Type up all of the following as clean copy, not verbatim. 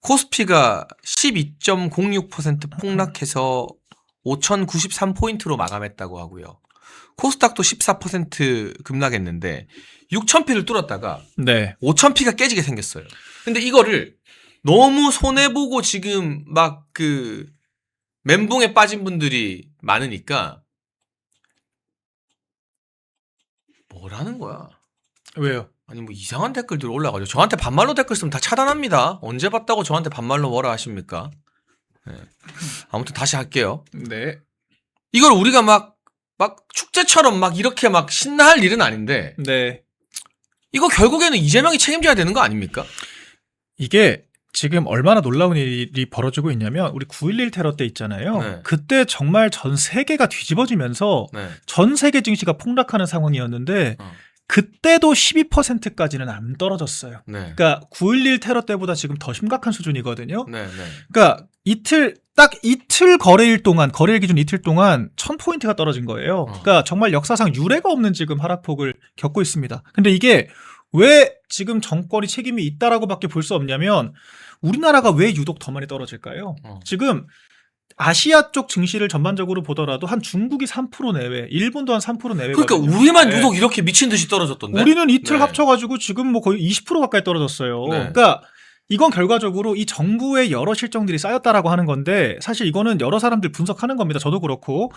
코스피가 12.06% 폭락해서 5,093포인트로 마감했다고 하고요. 코스닥도 14% 급락했는데 6,000피를 뚫었다가 네. 5,000피가 깨지게 생겼어요. 근데 이거를 너무 손해보고 지금 막 그 멘붕에 빠진 분들이 많으니까 뭐라는 거야? 왜요? 아니 뭐 이상한 댓글들 올라가죠. 저한테 반말로 댓글 쓰면 다 차단합니다. 언제 봤다고 저한테 반말로 뭐라 하십니까? 네. 아무튼 다시 할게요. 네. 이걸 우리가 막 축제처럼 막 이렇게 막 신나할 일은 아닌데 네. 이거 결국에는 이재명이 책임져야 되는 거 아닙니까? 이게 지금 얼마나 놀라운 일이 벌어지고 있냐면 우리 9.11 테러 때 있잖아요. 네. 그때 정말 전 세계가 뒤집어지면서 네. 전 세계 증시가 폭락하는 상황이었는데 그때도 12%까지는 안 떨어졌어요. 네. 그러니까 9.11 테러 때보다 지금 더 심각한 수준이거든요. 네. 네. 그러니까 딱 이틀 거래일 기준 이틀 동안 1000포인트가 떨어진 거예요. 그러니까 정말 역사상 유례가 없는 지금 하락폭을 겪고 있습니다. 근데 이게 왜 지금 정권이 책임이 있다라고밖에 볼 수 없냐면 우리나라가 왜 유독 더 많이 떨어질까요? 지금 아시아 쪽 증시를 전반적으로 보더라도 한 중국이 3% 내외, 일본도 한 3% 내외. 그러니까 우리만 유독 이렇게 미친 듯이 떨어졌던데. 우리는 이틀 네. 합쳐가지고 지금 뭐 거의 20% 가까이 떨어졌어요. 네. 그러니까 이건 결과적으로 이 정부의 여러 실정들이 쌓였다라고 하는 건데 사실 이거는 여러 사람들 분석하는 겁니다. 저도 그렇고.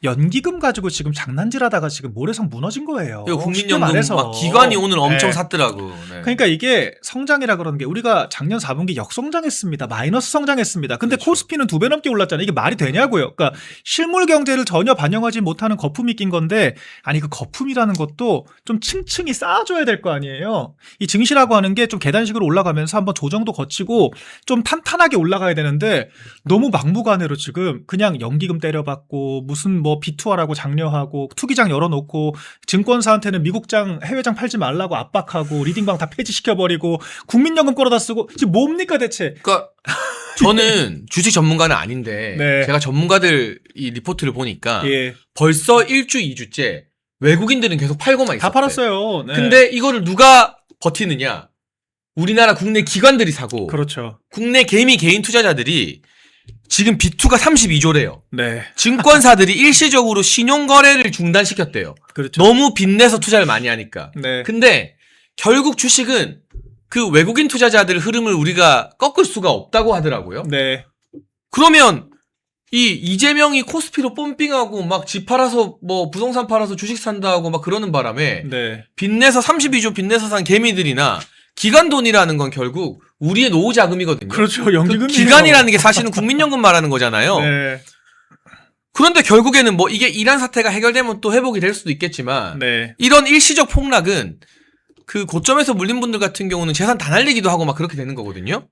연기금 가지고 지금 장난질하다가 지금 모래성 무너진 거예요. 이거 쉽게 국민연금 말해서. 막 기관이 오늘 엄청 네. 샀더라고. 네. 그러니까 이게 성장이라 그러는 게 우리가 작년 4분기 역성장했습니다. 마이너스 성장했습니다. 근데 그렇죠. 코스피는 2배 넘게 올랐잖아요. 이게 말이 되냐고요. 그러니까 실물 경제를 전혀 반영하지 못하는 거품이 낀 건데 아니 그 거품이라는 것도 좀 층층이 쌓아줘야 될 거 아니에요. 이 증시라고 하는 게 좀 계단식으로 올라가면서 한번 조정도 거치고 좀 탄탄하게 올라가야 되는데 너무 막무가내로 지금 그냥 연기금 때려받고 무슨 뭐 비투하라고 장려하고 투기장 열어놓고 증권사한테는 미국장 해외장 팔지 말라고 압박하고 리딩방 다 폐지시켜버리고 국민연금 끌어다 쓰고 지금 뭡니까 대체? 그러니까 저는 주식 전문가는 아닌데 네. 제가 전문가들 이 리포트를 보니까 예. 벌써 1주, 2주째 외국인들은 계속 팔고만 있었대. 다 팔았어요. 네. 근데 이거를 누가 버티느냐? 우리나라 국내 기관들이 사고 그렇죠. 국내 개인 투자자들이 지금 비투가 32조래요. 네. 증권사들이 일시적으로 신용거래를 중단시켰대요. 그렇죠. 너무 빚내서 투자를 많이 하니까. 네. 근데 결국 주식은 그 외국인 투자자들 흐름을 우리가 꺾을 수가 없다고 하더라고요. 네. 그러면 이 이재명이 코스피로 펌핑하고 막 집 팔아서 뭐 부동산 팔아서 주식 산다고 막 그러는 바람에 네. 빚내서 32조 빚내서 산 개미들이나 기관 돈이라는 건 결국 우리의 노후 자금이거든요. 그렇죠. 연기금이에요. 그 기관이라는 게 사실은 국민연금 말하는 거잖아요. 네. 그런데 결국에는 뭐 이게 이란 사태가 해결되면 또 회복이 될 수도 있겠지만 네. 이런 일시적 폭락은 그 고점에서 물린 분들 같은 경우는 재산 다 날리기도 하고 막 그렇게 되는 거거든요.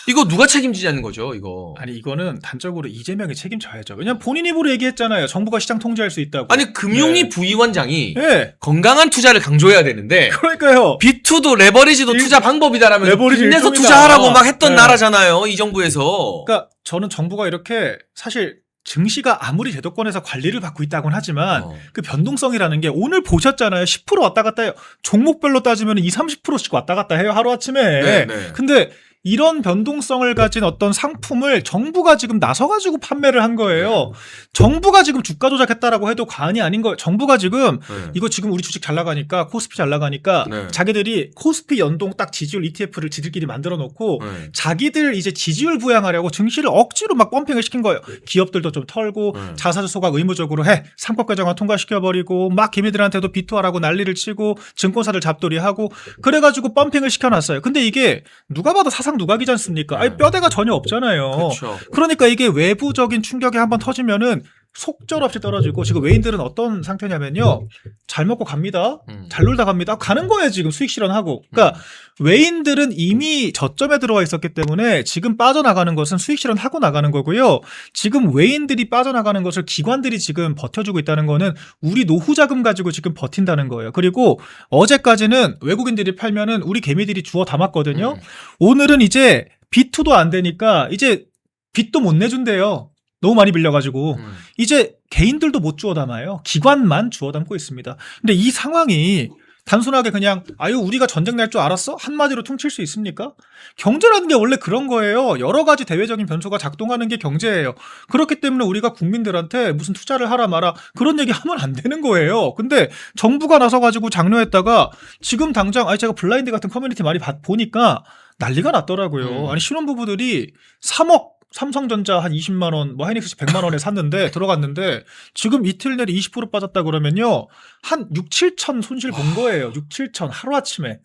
이거 누가 책임지냐는 거죠, 이거. 아니 이거는 단적으로 이재명이 책임져야죠. 왜냐면 본인 입으로 얘기했잖아요. 정부가 시장 통제할 수 있다고. 아니 금융위 네. 부위원장이 네. 건강한 투자를 강조해야 되는데 그러니까요. B2도 레버리지도 투자 방법이다라면서 레버리지 빚내서 일종이다. 투자하라고 막 했던 네. 나라잖아요, 이 정부에서. 그러니까 저는 정부가 이렇게 사실 증시가 아무리 제도권에서 관리를 받고 있다고는 하지만 그 변동성이라는 게 오늘 보셨잖아요. 10% 왔다 갔다 해요. 종목별로 따지면 20, 30%씩 왔다 갔다 해요. 하루아침에. 네, 네. 근데 이런 변동성을 가진 어떤 상품을 정부가 지금 나서가지고 판매를 한 거예요. 정부가 지금 주가 조작했다라고 해도 과언이 아닌 거예요. 정부가 지금 이거 지금 우리 주식 잘 나가니까 코스피 잘 나가니까 네. 자기들이 코스피 연동 딱 지지율 ETF를 지들끼리 만들어 놓고 네. 자기들 이제 지지율 부양하려고 증시를 억지로 막 펌핑을 시킨 거예요. 기업들도 좀 털고 자사주 소각 의무적으로 해. 상법 개정안 통과시켜버리고 막 개미들한테도 비토하라고 난리를 치고 증권사들 잡돌이하고 그래가지고 펌핑을 시켜놨어요. 근데 이게 누가 봐도 사상 누각이지 않습니까? 아니 뼈대가 전혀 없잖아요. 그렇죠. 그러니까 이게 외부적인 충격이 한번 터지면은 속절없이 떨어지고 지금 외인들은 어떤 상태냐면요. 잘 먹고 갑니다. 잘 놀다 갑니다. 가는 거예요 지금 수익 실현하고. 그러니까 외인들은 이미 저점에 들어와 있었기 때문에 지금 빠져나가는 것은 수익 실현하고 나가는 거고요. 지금 외인들이 빠져나가는 것을 기관들이 지금 버텨주고 있다는 거는 우리 노후 자금 가지고 지금 버틴다는 거예요. 그리고 어제까지는 외국인들이 팔면은 우리 개미들이 주워 담았거든요. 오늘은 이제 B2도 안 되니까 이제 빚도 못 내준대요. 너무 많이 빌려가지고 이제 개인들도 못 주워 담아요. 기관만 주워 담고 있습니다. 근데 이 상황이 단순하게 그냥 아유 우리가 전쟁 날 줄 알았어? 한마디로 퉁칠 수 있습니까? 경제라는 게 원래 그런 거예요. 여러 가지 대외적인 변수가 작동하는 게 경제예요. 그렇기 때문에 우리가 국민들한테 무슨 투자를 하라 마라 그런 얘기 하면 안 되는 거예요. 근데 정부가 나서가지고 장려했다가 지금 당장 아니 제가 블라인드 같은 커뮤니티 많이 보니까 난리가 났더라고요. 아니 신혼부부들이 3억 삼성전자 한 20만 원, 뭐 하이닉스 100만 원에 샀는데 들어갔는데 지금 이틀 내리 20% 빠졌다 그러면요. 한 6, 7천 손실 본 거예요. 6, 7천 하루아침에.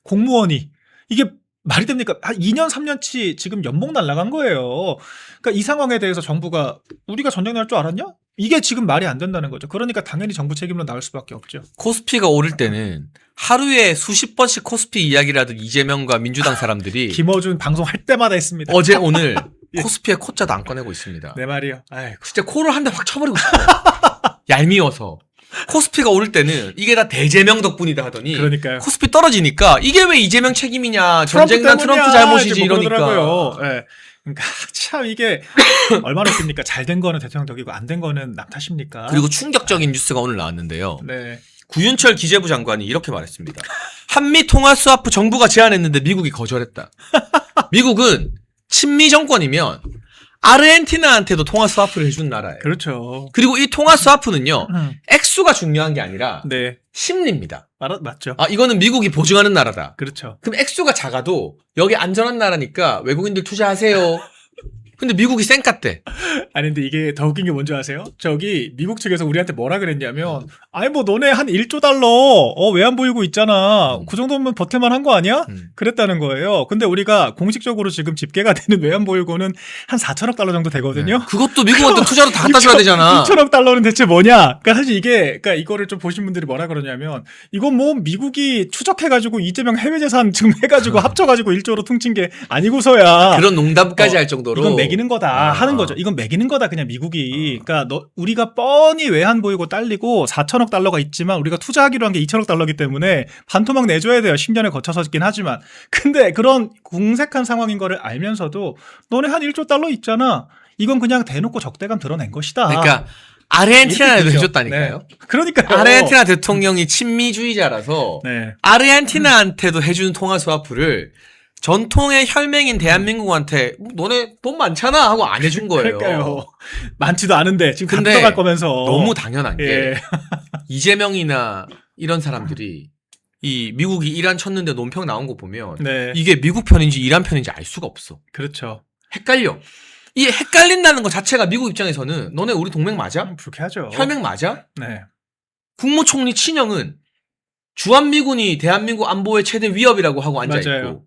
공무원이. 이게 말이 됩니까? 한 2년, 3년치 지금 연봉 날라간 거예요. 그러니까 이 상황에 대해서 정부가 우리가 전쟁 날 줄 알았냐? 이게 지금 말이 안 된다는 거죠. 그러니까 당연히 정부 책임으로 나올 수밖에 없죠. 코스피가 오를 때는 하루에 수십 번씩 코스피 이야기를 하던 이재명과 민주당 사람들이 김어준 방송할 때마다 했습니다. 어제 오늘 코스피에 코자도 안 꺼내고 있습니다. 내 말이요. 아이고. 진짜 코를 한 대 확 쳐버리고 싶어요. 얄미워서. 코스피가 오를 때는 이게 다 대재명 덕분이다 하더니 그러니까요. 코스피 떨어지니까 이게 왜 이재명 책임이냐. 트럼프 전쟁 난 트럼프 때문이야. 잘못이지 이제 뭐 이러니까. 그러더라고요. 예. 그러니까 참 이게 얼마나 웃깁니까? 잘 된 거는 대통령 덕이고 안 된 거는 남 탓입니까? 그리고 충격적인 뉴스가 오늘 나왔는데요. 네. 구윤철 기재부 장관이 이렇게 말했습니다. 한미 통화 스와프 정부가 제안했는데 미국이 거절했다. 미국은 친미 정권이면 아르헨티나한테도 통화 스와프를 해준 나라예요. 그렇죠. 그리고 이 통화 스와프는요. 액수가 중요한 게 아니라 네. 심리입니다. 맞죠. 아, 이거는 미국이 보증하는 나라다. 그렇죠. 그럼 액수가 작아도 여기 안전한 나라니까 외국인들 투자하세요. 근데 미국이 쌩깠대. 아니 근데 이게 더 웃긴 게 뭔지 아세요? 저기 미국 측에서 우리한테 뭐라 그랬냐면 아니 뭐 너네 한 1조 달러 왜 안 보이고 있잖아. 그 정도면 버틸만 한 거 아니야? 그랬다는 거예요. 근데 우리가 공식적으로 지금 집계가 되는 외환 보유고는 한 4천억 달러 정도 되거든요. 네. 그것도 미국한테 투자로 다 갖다 줘야 되잖아. 6천억 달러는 대체 뭐냐? 그러니까 사실 그러니까 이거를 좀 보신 분들이 뭐라 그러냐면 이건 뭐 미국이 추적해가지고 이재명 해외 재산 지금 해가지고 합쳐가지고 1조로 퉁친 게 아니고서야 그런 농담까지 할 정도로. 이건 매기는 거다 하는 거죠. 이건 매기는 거다 그냥 미국이. 그러니까 우리가 뻔히 외환 보이고 딸리고 4천억 달러가 있지만 우리가 투자하기로 한 게 2천억 달러기 때문에 반토막 내줘야 돼요. 10년에 거쳐서긴 하지만. 근데 그런 궁색한 상황인 거를 알면서도 너네 한 1조 달러 있잖아. 이건 그냥 대놓고 적대감 드러낸 것이다. 그러니까 아르헨티나에도 이렇게 해줬다니까요. 네. 그러니까요. 아르헨티나 대통령이 친미주의자라서 네. 아르헨티나한테도 해준 통화 스와프를 전통의 혈맹인 대한민국한테 너네 돈 많잖아 하고 안 해준 거예요. 그러니까요. 많지도 않은데 지금 근데 감독할 거면서 너무 당연한 게 예. 이재명이나 이런 사람들이 이 미국이 이란 쳤는데 논평 나온 거 보면 네. 이게 미국 편인지 이란 편인지 알 수가 없어. 그렇죠. 헷갈려. 이 헷갈린다는 것 자체가 미국 입장에서는 너네 우리 동맹 맞아? 불쾌하죠. 혈맹 맞아? 네. 국무총리 친형은 주한미군이 대한민국 안보의 최대 위협이라고 하고 앉아있고 맞아요.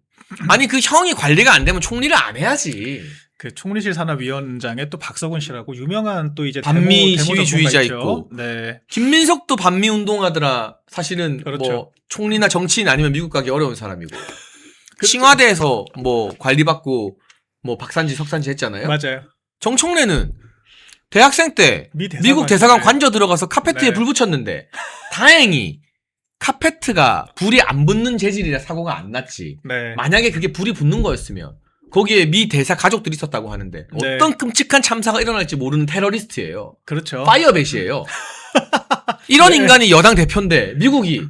아니 그 형이 관리가 안 되면 총리를 안 해야지. 그 총리실 산하위원장에 또 박서군 씨라고 유명한 또 이제 반미 데모 시위주의자 전문가 있죠. 있고. 네. 김민석도 반미 운동하더라. 사실은 그렇죠. 뭐 총리나 정치인 아니면 미국 가기 어려운 사람이고 칭화대에서 뭐 관리받고 뭐 박산지 석산지 했잖아요. 맞아요. 정청래는 대학생 때 대사관. 미국 대사관 네. 관저 들어가서 카페트에 네. 불 붙였는데 다행히 카페트가 불이 안 붙는 재질이라 사고가 안 났지. 네. 만약에 그게 불이 붙는 거였으면 거기에 미 대사 가족들이 있었다고 하는데 네. 어떤 끔찍한 참사가 일어날지 모르는 테러리스트예요. 그렇죠. 파이어벳이에요. 이런 네. 인간이 여당 대표인데 미국이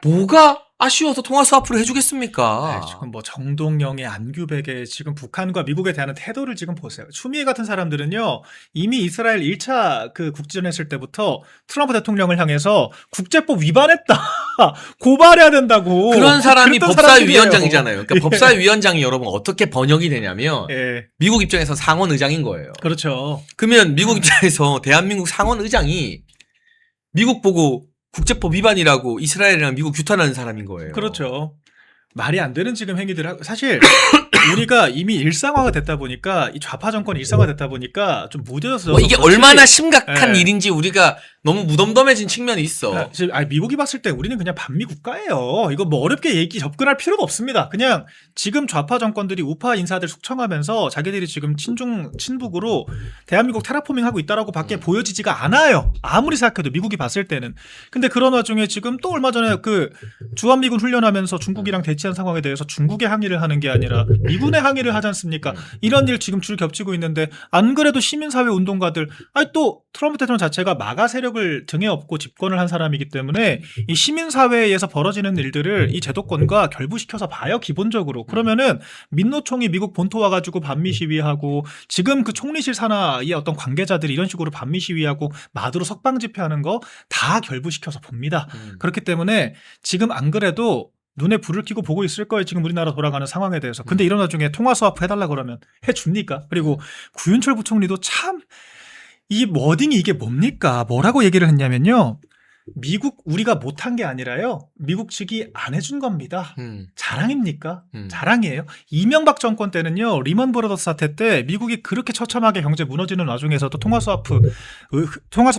뭐가 아쉬워서 통화 스와프를 해주겠습니까? 네, 지금 뭐 정동영의 안규백의 지금 북한과 미국에 대한 태도를 지금 보세요. 추미애 같은 사람들은요 이미 이스라엘 1차 그 국지전 했을 때부터 트럼프 대통령을 향해서 국제법 위반했다 고발해야 된다고 그런 사람이 그랬던 법사위원장이잖아요. 그러니까 예. 법사위원장이 여러분 어떻게 번역이 되냐면 예, 미국 입장에서 상원 의장인 거예요. 그렇죠. 그러면 미국 입장에서 대한민국 상원 의장이 미국 보고 국제법 위반이라고 이스라엘이랑 미국 규탄하는 사람인 거예요. 그렇죠. 말이 안 되는 지금 행위들을 하고 사실 우리가 이미 일상화가 됐다 보니까 이 좌파 정권이 일상화가 됐다 보니까 좀 무뎌져서 이게 그렇지. 얼마나 심각한 예. 일인지 우리가 너무 무덤덤해진 측면이 있어. 미국이 봤을 때 우리는 그냥 반미 국가예요. 이거 뭐 어렵게 접근할 필요도 없습니다. 그냥 지금 좌파 정권들이 우파 인사들 숙청하면서 자기들이 지금 친북으로 대한민국 테라포밍하고 있다라고 밖에 보여지지가 않아요. 아무리 생각해도 미국이 봤을 때는. 근데 그런 와중에 지금 또 얼마 전에 그 주한미군 훈련하면서 중국이랑 대치한 상황에 대해서 중국의 항의를 하는 게 아니라 미군의 항의를 하지 않습니까? 이런 일 지금 줄 겹치고 있는데 안 그래도 시민사회 운동가들 아니 또 트럼프 대통령 자체가 마가 세력을 등에 업고 집권을 한 사람이기 때문에 이 시민사회에서 벌어지는 일들을 이 제도권과 결부시켜서 봐요 기본적으로. 그러면은 민노총이 미국 본토 와가지고 반미 시위하고 지금 그 총리실 산하의 어떤 관계자들이 이런 식으로 반미 시위하고 마두로 석방 집회하는 거 다 결부시켜서 봅니다. 그렇기 때문에 지금 안 그래도 눈에 불을 켜고 보고 있을 거예요. 지금 우리나라 돌아가는 상황에 대해서. 근데 이런 와중에 통화 스와프 해달라 그러면 해줍니까? 그리고 구윤철 부총리도 참 이 워딩이 이게 뭡니까? 뭐라고 얘기를 했냐면요. 미국 우리가 못한 게 아니라요. 미국 측이 안 해준 겁니다. 자랑입니까? 자랑이에요. 이명박 정권 때는요. 리먼 브러더스 사태 때 미국이 그렇게 처참하게 경제 무너지는 와중에서도 통화 스와프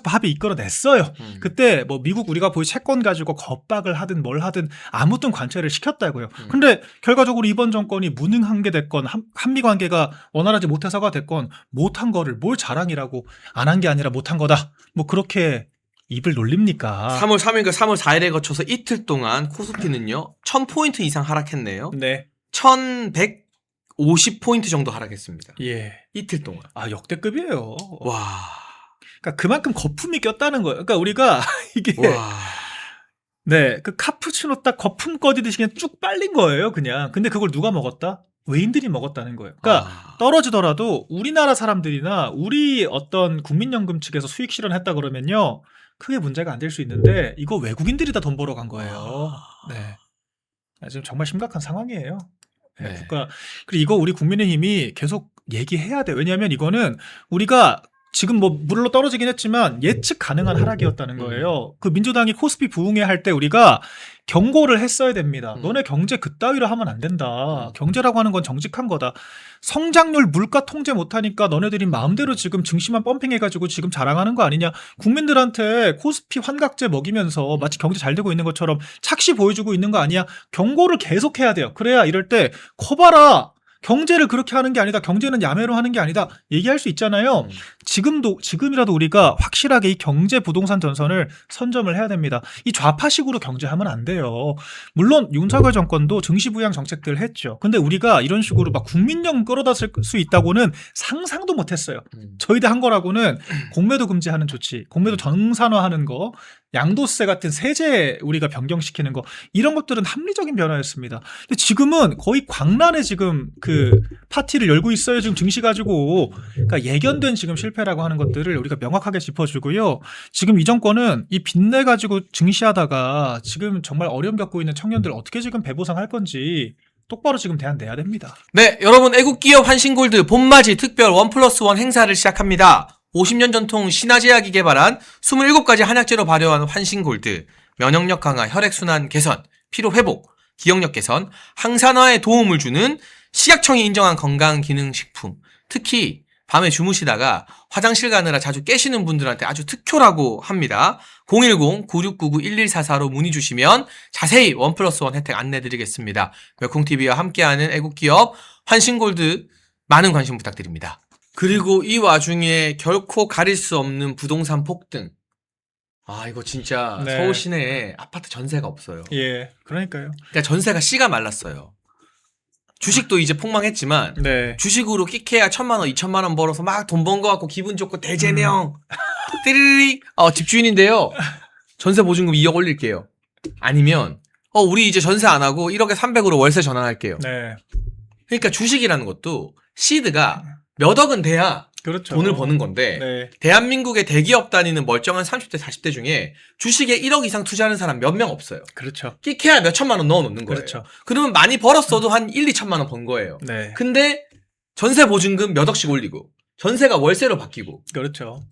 합의 이끌어냈어요. 그때 뭐 미국 우리가 보이 채권 가지고 겁박을 하든 뭘 하든 아무튼 관철을 시켰다고요. 근데 결과적으로 이번 정권이 무능한 게 됐건 한미 관계가 원활하지 못해서가 됐건 못한 거를 뭘 자랑이라고 안 한 게 아니라 못한 거다. 뭐 그렇게 입을 놀립니까? 3월 3일과 3월 4일에 거쳐서 이틀 동안 코스피는요. 1000포인트 이상 하락했네요. 네. 1150포인트 정도 하락했습니다. 예. 이틀 동안. 아, 역대급이에요. 와. 그러니까 그만큼 거품이 꼈다는 거예요. 그러니까 우리가 이게 와. 네, 그 카푸치노 딱 거품 꺼지듯이 그냥 쭉 빨린 거예요, 그냥. 근데 그걸 누가 먹었다? 외인들이 먹었다는 거예요. 그러니까 떨어지더라도 우리나라 사람들이나 우리 어떤 국민연금 측에서 수익 실현했다 그러면요. 크게 문제가 안 될 수 있는데 이거 외국인들이 다 돈 벌어 간 거예요. 네. 지금 정말 심각한 상황이에요. 네. 네. 국가 그리고 이거 우리 국민의힘이 계속 얘기해야 돼요. 왜냐하면 이거는 우리가 지금 뭐 물로 떨어지긴 했지만 예측 가능한 하락이었다는 거예요. 그 민주당이 코스피 부흥회 할 때 우리가 경고를 했어야 됩니다. 너네 경제 그따위로 하면 안 된다. 경제라고 하는 건 정직한 거다. 성장률 물가 통제 못하니까 너네들이 마음대로 지금 증시만 펌핑해가지고 지금 자랑하는 거 아니냐. 국민들한테 코스피 환각제 먹이면서 마치 경제 잘 되고 있는 것처럼 착시 보여주고 있는 거 아니야. 경고를 계속해야 돼요. 그래야 이럴 때 커봐라. 경제를 그렇게 하는 게 아니다. 경제는 야매로 하는 게 아니다. 얘기할 수 있잖아요. 지금이라도 우리가 확실하게 이 경제 부동산 전선을 선점을 해야 됩니다. 이 좌파식으로 경제하면 안 돼요. 물론 윤석열 정권도 증시 부양 정책들 했죠. 근데 우리가 이런 식으로 막 국민연금 끌어다 쓸 수 있다고는 상상도 못 했어요. 저희들 한 거라고는 공매도 금지하는 조치, 공매도 정산화하는 거, 양도세 같은 세제 우리가 변경시키는 거 이런 것들은 합리적인 변화였습니다. 근데 지금은 거의 광란에 지금 그 파티를 열고 있어요. 지금 증시 가지고. 그러니까 예견된 지금 실패라고 하는 것들을 우리가 명확하게 짚어주고요. 지금 이 정권은 이 빚내 가지고 증시하다가 지금 정말 어려움 겪고 있는 청년들 어떻게 지금 배보상할 건지 똑바로 지금 대안 내야 됩니다. 네, 여러분 애국기업 환신골드 봄맞이 특별 1+1 행사를 시작합니다. 50년 전통 신화제약이 개발한 27가지 한약재로 발효한 환신골드, 면역력 강화, 혈액순환 개선, 피로회복, 기억력 개선, 항산화에 도움을 주는 식약청이 인정한 건강기능식품. 특히 밤에 주무시다가 화장실 가느라 자주 깨시는 분들한테 아주 특효라고 합니다. 010-9699-1144로 문의 주시면 자세히 1+1 혜택 안내드리겠습니다. 멸콩TV와 함께하는 애국기업 환신골드 많은 관심 부탁드립니다. 그리고 이 와중에 결코 가릴 수 없는 부동산 폭등. 아, 이거 진짜 네. 서울 시내에 아파트 전세가 없어요. 예, 그러니까요. 그러니까 전세가 씨가 말랐어요. 주식도 이제 폭망했지만 네. 주식으로 끽해야 1000만원, 2000만원 벌어서 막 돈 번 거 갖고 기분 좋고 대제명 띠리리 집주인인데요. 전세 보증금 2억 올릴게요. 아니면 우리 이제 전세 안 하고 1억에 300으로 월세 전환할게요. 네. 그러니까 주식이라는 것도 시드가 몇 억은 돼야 그렇죠. 돈을 버는 건데 네. 대한민국의 대기업 다니는 멀쩡한 30대 40대 중에 주식에 1억 이상 투자하는 사람 몇 명 없어요. 그렇죠. 끽해야 몇 천만 원 넣어놓는 거예요. 그렇죠. 그러면 많이 벌었어도 한 1, 2천만 원 번 거예요. 네. 근데 전세 보증금 몇 억씩 올리고 전세가 월세로 바뀌고. 그렇죠.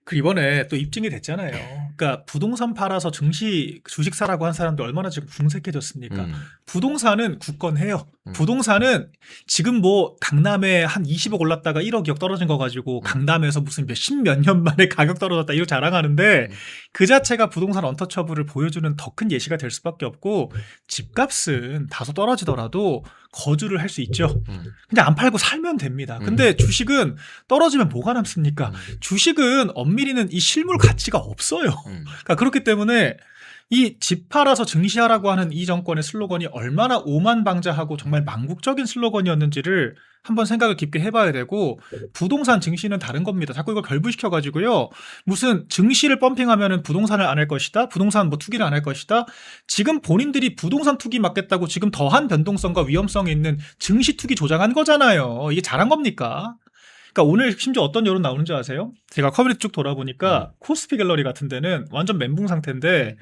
그 이번에 또 입증이 됐잖아요. 그러니까 부동산 팔아서 주식 사라고 한 사람들 얼마나 지금 궁색해졌습니까? 부동산은 굳건해요. 부동산은 지금 뭐 강남에 한 20억 올랐다가 1억 2억 떨어진 거 가지고 강남에서 무슨 십몇 년 만에 가격 떨어졌다 이렇게 자랑하는데 그 자체가 부동산 언터처블을 보여주는 더 큰 예시가 될 수밖에 없고 집값은 다소 떨어지더라도 거주를 할 수 있죠. 근데 안 팔고 살면 됩니다. 근데 주식은 떨어지면 뭐가 남습니까? 주식은 엄밀히는 이 실물 가치가 없어요. 그러니까 그렇기 때문에 이 집 팔아서 증시하라고 하는 이 정권의 슬로건이 얼마나 오만방자하고 정말 망국적인 슬로건이었는지를 한번 생각을 깊게 해봐야 되고, 부동산 증시는 다른 겁니다. 자꾸 이걸 결부시켜가지고요. 무슨 증시를 펌핑하면은 부동산을 안 할 것이다. 부동산 뭐 투기를 안 할 것이다. 지금 본인들이 부동산 투기 막겠다고 지금 더한 변동성과 위험성이 있는 증시 투기 조장한 거잖아요. 이게 잘한 겁니까? 그러니까 오늘 심지어 어떤 여론 나오는지 아세요? 제가 커뮤니티 쭉 돌아보니까 코스피 갤러리 같은 데는 완전 멘붕 상태인데,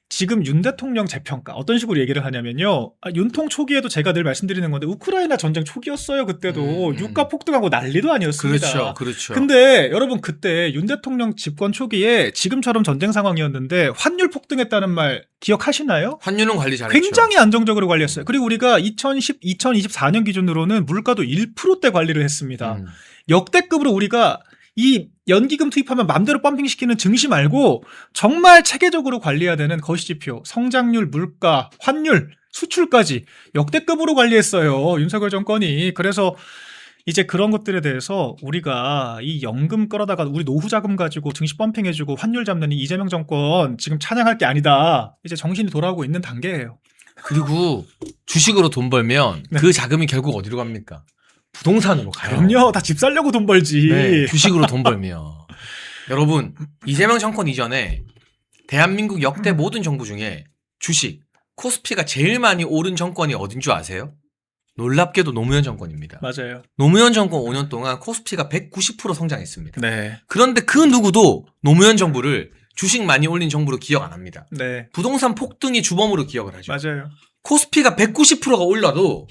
지금 윤 대통령 재평가 어떤 식으로 얘기를 하냐면요. 윤통 초기에도 제가 늘 말씀드리는 건데 우크라이나 전쟁 초기였어요. 그때도 유가 폭등하고 난리도 아니었습니다. 그렇죠, 그렇죠. 근데 여러분 그때 윤 대통령 집권 초기에 지금처럼 전쟁 상황이었는데 환율 폭등했다는 말 기억하시나요? 환율은 관리 잘했죠. 굉장히 안정적으로 관리했어요. 그리고 우리가 2024년 기준으로는 물가도 1%대 관리를 했습니다. 역대급으로 우리가 이 연기금 투입하면 맘대로 펌핑시키는 증시 말고 정말 체계적으로 관리해야 되는 거시지표, 성장률, 물가, 환율, 수출까지 역대급으로 관리했어요. 윤석열 정권이. 그래서 이제 그런 것들에 대해서 우리가 이 연금 끌어다가 우리 노후 자금 가지고 증시 펌핑해주고 환율 잡는 이 이재명 정권 지금 찬양할 게 아니다. 이제 정신이 돌아오고 있는 단계예요. 그리고 주식으로 돈 벌면 네. 그 자금이 결국 어디로 갑니까? 부동산으로 가요. 그럼요. 다 집 살려고 돈 벌지. 네, 주식으로 돈 벌면. 여러분, 이재명 정권 이전에 대한민국 역대 모든 정부 중에 주식, 코스피가 제일 많이 오른 정권이 어딘 줄 아세요? 놀랍게도 노무현 정권입니다. 맞아요. 노무현 정권 5년 동안 코스피가 190% 성장했습니다. 네. 그런데 그 누구도 노무현 정부를 주식 많이 올린 정부로 기억 안 합니다. 네. 부동산 폭등이 주범으로 기억을 하죠. 맞아요. 코스피가 190%가 올라도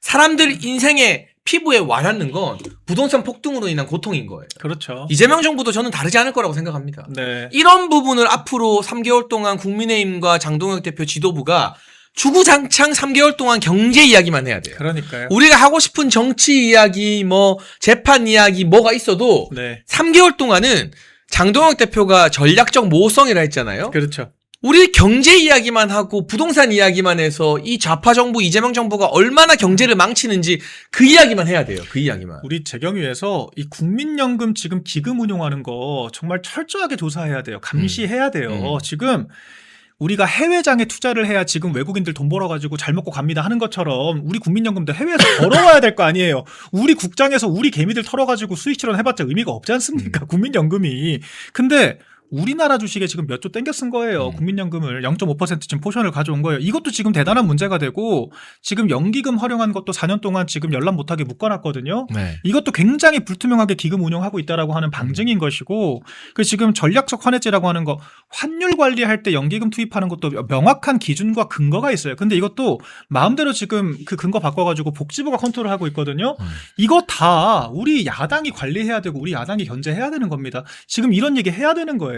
사람들 인생에 피부에 와닿는 건 부동산 폭등으로 인한 고통인 거예요. 그렇죠. 이재명 정부도 저는 다르지 않을 거라고 생각합니다. 네. 이런 부분을 앞으로 3개월 동안 국민의힘과 장동혁 대표 지도부가 주구장창 3개월 동안 경제 이야기만 해야 돼요. 그러니까요. 우리가 하고 싶은 정치 이야기, 뭐 재판 이야기 뭐가 있어도 네. 3개월 동안은 장동혁 대표가 전략적 모호성이라 했잖아요. 그렇죠. 우리 경제 이야기만 하고 부동산 이야기만 해서 이 좌파 정부 이재명 정부가 얼마나 경제를 망치는지 그 이야기만 해야 돼요. 그 이야기만. 우리 재경위에서 이 국민연금 지금 기금 운용하는 거 정말 철저하게 조사해야 돼요. 감시해야 돼요. 지금 우리가 해외장에 투자를 해야 지금 외국인들 돈 벌어가지고 잘 먹고 갑니다 하는 것처럼 우리 국민연금도 해외에서 벌어와야 될 거 아니에요. 우리 국장에서 우리 개미들 털어가지고 수익 실현 해봤자 의미가 없지 않습니까? 국민연금이. 근데 우리나라 주식에 지금 몇 조 땡겨 쓴 거예요. 국민연금을 0.5% 지금 포션을 가져온 거예요. 이것도 지금 대단한 문제가 되고 지금 연기금 활용한 것도 4년 동안 지금 연락 못하게 묶어놨거든요. 네. 이것도 굉장히 불투명하게 기금 운용하고 있다라고 하는 방증인 것이고, 그 지금 전략적 환해지라고 하는 거 환율 관리할 때 연기금 투입하는 것도 명확한 기준과 근거가 있어요. 근데 이것도 마음대로 지금 그 근거 바꿔가지고 복지부가 컨트롤하고 있거든요. 이거 다 우리 야당이 관리해야 되고 우리 야당이 견제해야 되는 겁니다. 지금 이런 얘기 해야 되는 거예요.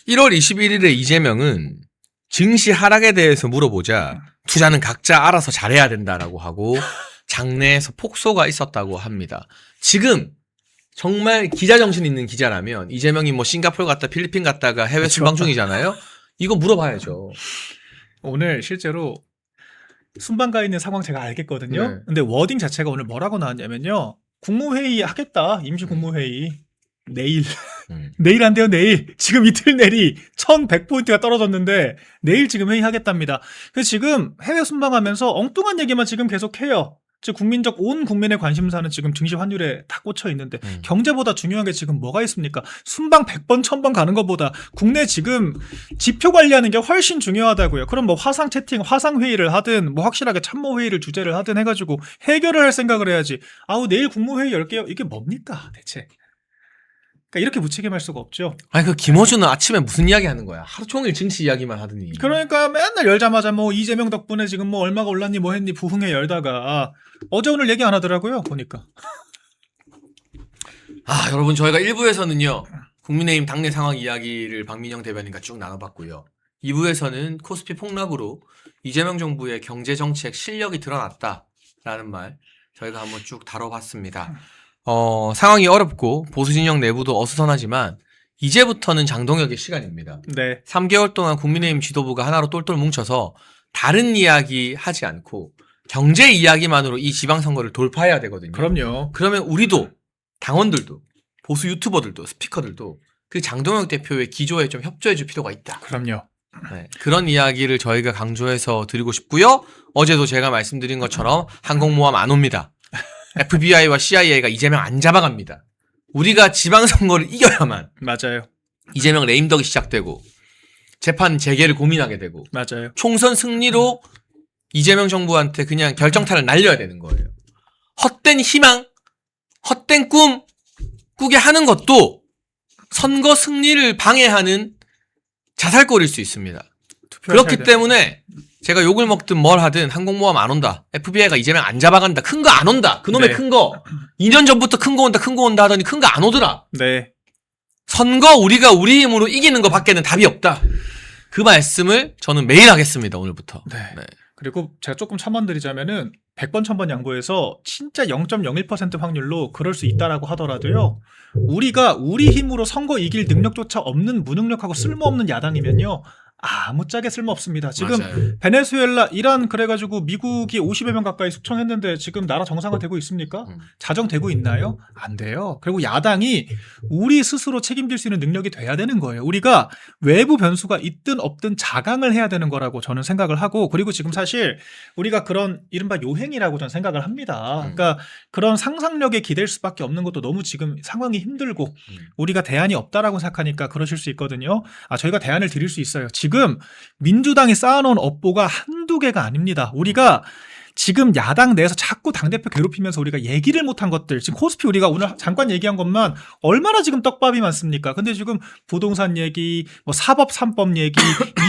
1월 21일에 이재명은 증시 하락에 대해서 물어보자 투자는 각자 알아서 잘해야 된다라고 하고 장내에서 폭소가 있었다고 합니다. 지금 정말 기자 정신 있는 기자라면 이재명이 뭐 싱가포르 갔다 필리핀 갔다가 해외 그렇죠. 순방 중이잖아요. 이거 물어봐야죠. 오늘 실제로 순방 가 있는 상황 제가 알겠거든요. 네. 근데 워딩 자체가 오늘 뭐라고 나왔냐면요. 국무회의 하겠다. 임시 국무회의. 내일. 내일 안 돼요, 내일. 지금 이틀 내리 1100포인트가 떨어졌는데 내일 지금 회의하겠답니다. 그래서 지금 해외 순방하면서 엉뚱한 얘기만 지금 계속 해요. 즉 국민적 온 국민의 관심사는 지금 증시 환율에 다 꽂혀 있는데 경제보다 중요한 게 지금 뭐가 있습니까? 순방 100번 1000번 가는 것보다 국내 지금 지표 관리하는 게 훨씬 중요하다고요. 그럼 뭐 화상 채팅, 화상 회의를 하든 뭐 확실하게 참모 회의를 주제를 하든 해가지고 해결을 할 생각을 해야지. 아우 내일 국무회의 열게요. 이게 뭡니까 대체? 그러니까 이렇게 무책임할 수가 없죠. 아니 그 김어준은 아침에 무슨 이야기 하는 거야? 하루 종일 증시 이야기만 하더니. 그러니까 맨날 열자마자 뭐 이재명 덕분에 지금 뭐 얼마가 올랐니 뭐 했니 부흥회 열다가 어제 오늘 얘기 안 하더라고요. 보니까. 아 여러분 저희가 1부에서는요. 국민의힘 당내 상황 이야기를 박민영 대변인과 쭉 나눠봤고요. 2부에서는 코스피 폭락으로 이재명 정부의 경제정책 실력이 드러났다라는 말 저희가 한번 쭉 다뤄봤습니다. 상황이 어렵고 보수 진영 내부도 어수선하지만 이제부터는 장동혁의 시간입니다. 네. 3개월 동안 국민의힘 지도부가 하나로 똘똘 뭉쳐서 다른 이야기 하지 않고 경제 이야기만으로 이 지방선거를 돌파해야 되거든요. 그럼요. 그러면 우리도 당원들도 보수 유튜버들도 스피커들도 그 장동혁 대표의 기조에 좀 협조해 줄 필요가 있다. 그럼요. 네, 그런 이야기를 저희가 강조해서 드리고 싶고요. 어제도 제가 말씀드린 것처럼 항공모함 안 옵니다. FBI와 CIA가 이재명 안 잡아갑니다. 우리가 지방선거를 이겨야만 맞아요. 이재명 레임덕이 시작되고 재판 재개를 고민하게 되고 맞아요. 총선 승리로 이재명 정부한테 그냥 결정타를 날려야 되는 거예요. 헛된 희망, 헛된 꿈 꾸게 하는 것도 선거 승리를 방해하는 자살골일 수 있습니다. 그렇기 때문에 제가 욕을 먹든 뭘 하든 항공모함 안 온다. FBI가 이재명 안 잡아간다. 큰 거 안 온다. 그놈의 네. 큰 거. 2년 전부터 큰 거 온다 하더니 큰 거 안 오더라. 네. 선거 우리가 우리 힘으로 이기는 거 밖에는 답이 없다. 그 말씀을 저는 매일 하겠습니다. 오늘부터. 네. 그리고 제가 조금 첨언드리자면은 100번 1000번 양보해서 진짜 0.01% 확률로 그럴 수 있다라고 하더라도요. 우리가 우리 힘으로 선거 이길 능력조차 없는 무능력하고 쓸모없는 야당이면요. 아무짝에 쓸모없습니다. 지금 맞아요. 베네수엘라, 이란 그래가지고 미국이 50여 명 가까이 숙청했는데 지금 나라 정상화되고 있습니까? 자정되고 있나요? 안 돼요. 그리고 야당이 우리 스스로 책임질 수 있는 능력이 돼야 되는 거예요. 우리가 외부 변수가 있든 없든 자강을 해야 되는 거라고 저는 생각을 하고, 그리고 지금 사실 우리가 그런 이른바 요행이라고 저는 생각을 합니다. 그러니까 그런 상상력에 기댈 수밖에 없는 것도 너무 지금 상황이 힘들고 우리가 대안이 없다라고 생각하니까 그러실 수 있거든요. 저희가 대안을 드릴 수 있어요. 지금 민주당이 쌓아놓은 업보가 한두 개가 아닙니다. 우리가 지금 야당 내에서 자꾸 당대표 괴롭히면서 우리가 얘기를 못한 것들, 지금 코스피 우리가 오늘 잠깐 얘기한 것만 얼마나 지금 떡밥이 많습니까? 근데 지금 부동산 얘기, 뭐 사법 3법 얘기,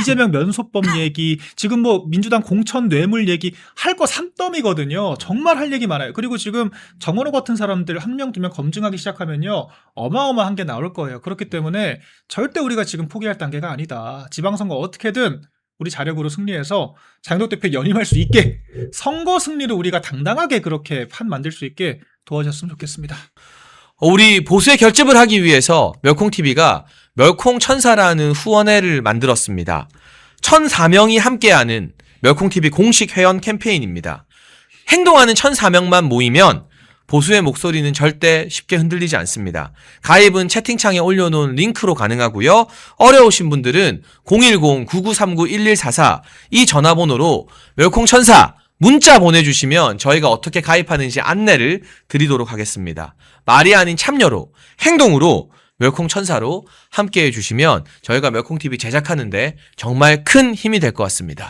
이재명 면소법 얘기, 지금 뭐 민주당 공천 뇌물 얘기, 할 거 산더미거든요. 정말 할 얘기 많아요. 그리고 지금 정원호 같은 사람들 한 명, 두 명 검증하기 시작하면요. 어마어마한 게 나올 거예요. 그렇기 때문에 절대 우리가 지금 포기할 단계가 아니다. 지방선거 어떻게든 우리 자력으로 승리해서 장덕 대표 연임할 수 있게, 선거 승리를 우리가 당당하게 그렇게 판 만들 수 있게 도와줬으면 좋겠습니다. 우리 보수의 결집을 하기 위해서 멸콩TV가 멸콩천사라는 후원회를 만들었습니다. 1,004명이 함께하는 멸콩TV 공식 회원 캠페인입니다. 행동하는 1,004명만 모이면 보수의 목소리는 절대 쉽게 흔들리지 않습니다. 가입은 채팅창에 올려놓은 링크로 가능하고요. 어려우신 분들은 010-9939-1144 이 전화번호로 멸콩천사 문자 보내주시면 저희가 어떻게 가입하는지 안내를 드리도록 하겠습니다. 말이 아닌 참여로, 행동으로 멸콩천사로 함께해 주시면 저희가 멸콩TV 제작하는데 정말 큰 힘이 될 것 같습니다.